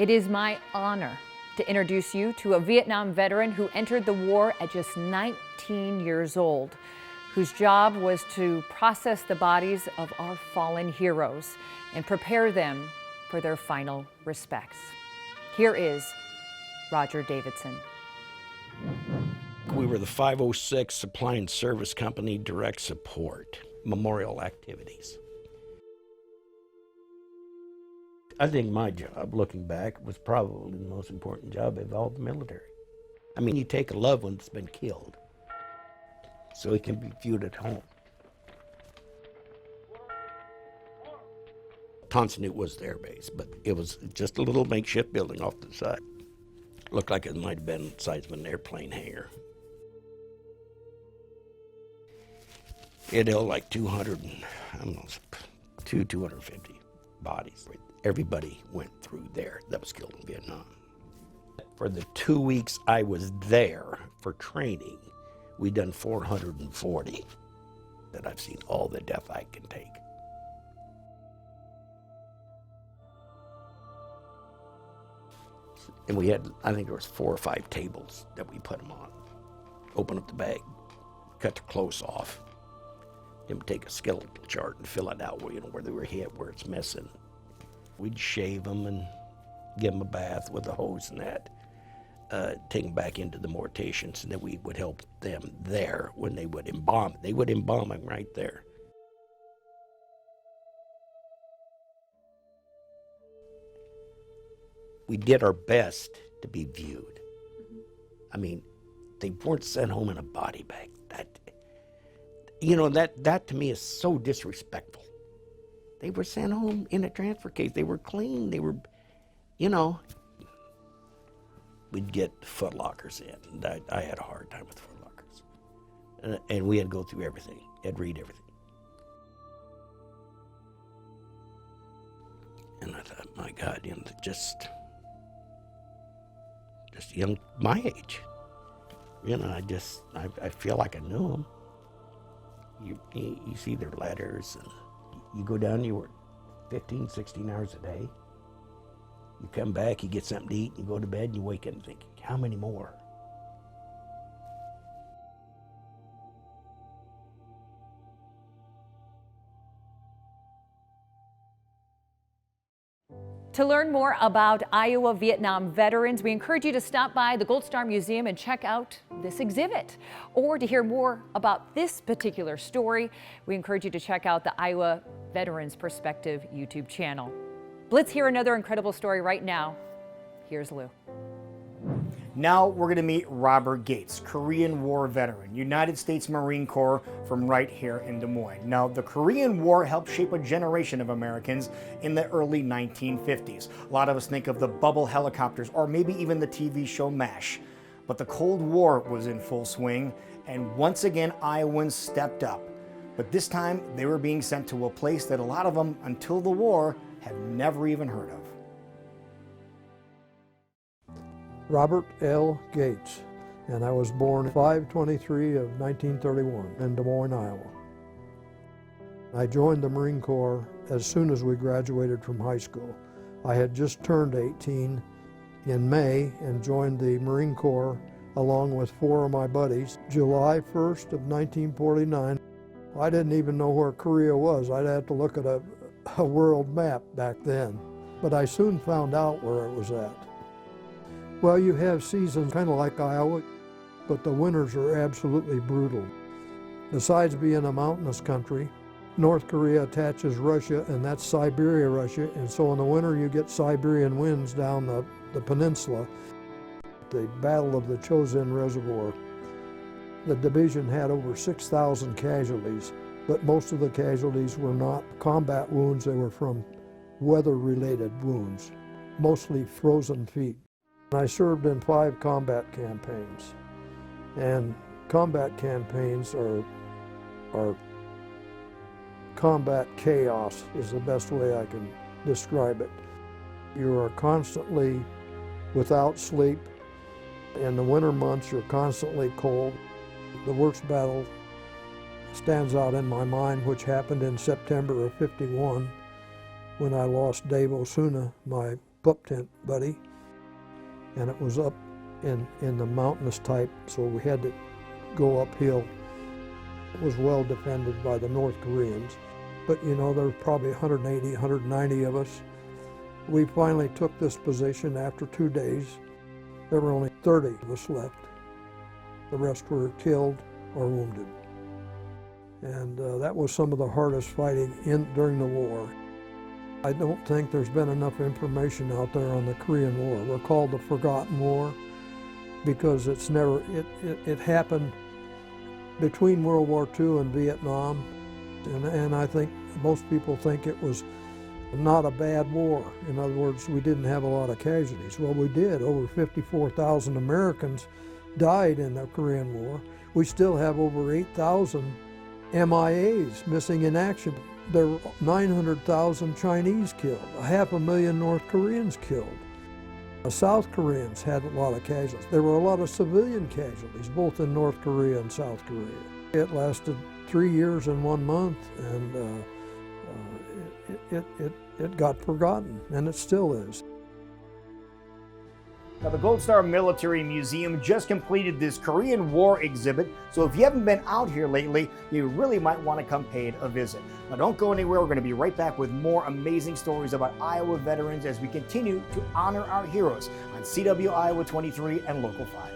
It is my honor to introduce you to a Vietnam veteran who entered the war at just 19 years old, whose job was to process the bodies of our fallen heroes and prepare them for their final respects. Here is Roger Davidson. We were the 506 Supply and Service Company Direct Support Memorial Activities. I think my job, looking back, was probably the most important job of all the military. I mean, you take a loved one that's been killed so it can be viewed at home. Tonsanute was their base, but it was just a little makeshift building off to the side. Looked like it might have been the size of an airplane hangar. It held like 250 bodies. Everybody went through there that was killed in Vietnam. For the 2 weeks I was there for training, we'd done 440. That I've seen all the death I can take. And we had, I think there was 4 or 5 tables that we put them on. Open up the bag, cut the clothes off, then take a skeletal chart and fill it out where, where they were hit, where it's missing. We'd shave them and give them a bath with a hose and that, take them back into the morticians, and then we would help them there when they would embalm. They would embalm them right there. We did our best to be viewed. I mean, they weren't sent home in a body bag. That to me is so disrespectful. They were sent home in a transfer case. They were clean. They were, We'd get foot lockers in. And I had a hard time with foot lockers. And we had to go through everything. Had to read everything. And I thought, my God, just young, my age. I feel like I knew them. You see their letters, and you go down, you work 15, 16 hours a day. You come back, you get something to eat, you go to bed, and you wake up and think, how many more? To learn more about Iowa Vietnam veterans, we encourage you to stop by the Gold Star Museum and check out this exhibit. Or to hear more about this particular story, we encourage you to check out the Iowa Veterans Perspective YouTube channel. Let's hear another incredible story right now. Here's Lou. Now we're going to meet Robert Gates, Korean War veteran, United States Marine Corps from right here in Des Moines. Now, the Korean War helped shape a generation of Americans in the early 1950s. A lot of us think of the bubble helicopters or maybe even the TV show MASH. But the Cold War was in full swing, and once again, Iowans stepped up. But this time, they were being sent to a place that a lot of them, until the war, had never even heard of. Robert L. Gates, and I was born 5/23 of 1931 in Des Moines, Iowa. I joined the Marine Corps as soon as we graduated from high school. I had just turned 18 in May and joined the Marine Corps along with 4 of my buddies, July 1st of 1949. I didn't even know where Korea was. I'd have to look at a world map back then, but I soon found out where it was at. Well, you have seasons kind of like Iowa, but the winters are absolutely brutal. Besides being a mountainous country, North Korea attaches Russia, and that's Siberia, Russia, and so in the winter you get Siberian winds down the peninsula. The Battle of the Chosin Reservoir. The division had over 6,000 casualties, but most of the casualties were not combat wounds, they were from weather-related wounds, mostly frozen feet. I served in 5 combat campaigns, and combat campaigns are combat chaos is the best way I can describe it. You are constantly without sleep. In the winter months, you're constantly cold. The worst battle stands out in my mind, which happened in September of '51, when I lost Dave Osuna, my pup tent, buddy. And it was up in the mountainous type, so we had to go uphill. It was well defended by the North Koreans. But you know, there were probably 180, 190 of us. We finally took this position after 2 days. There were only 30 of us left. The rest were killed or wounded. And that was some of the hardest fighting during the war. I don't think there's been enough information out there on the Korean War. We're called the Forgotten War because it happened between World War II and Vietnam. And I think most people think it was not a bad war. In other words, we didn't have a lot of casualties. Well, we did. Over 54,000 Americans died in the Korean War. We still have over 8,000 MIAs, missing in action. There were 900,000 Chinese killed, 500,000 North Koreans killed. The South Koreans had a lot of casualties. There were a lot of civilian casualties, both in North Korea and South Korea. It lasted 3 years and 1 month, and it got forgotten, and it still is. Now, the Gold Star Military Museum just completed this Korean War exhibit, so if you haven't been out here lately, you really might want to come pay it a visit. Now, don't go anywhere. We're going to be right back with more amazing stories about Iowa veterans as we continue to honor our heroes on CW Iowa 23 and Local 5.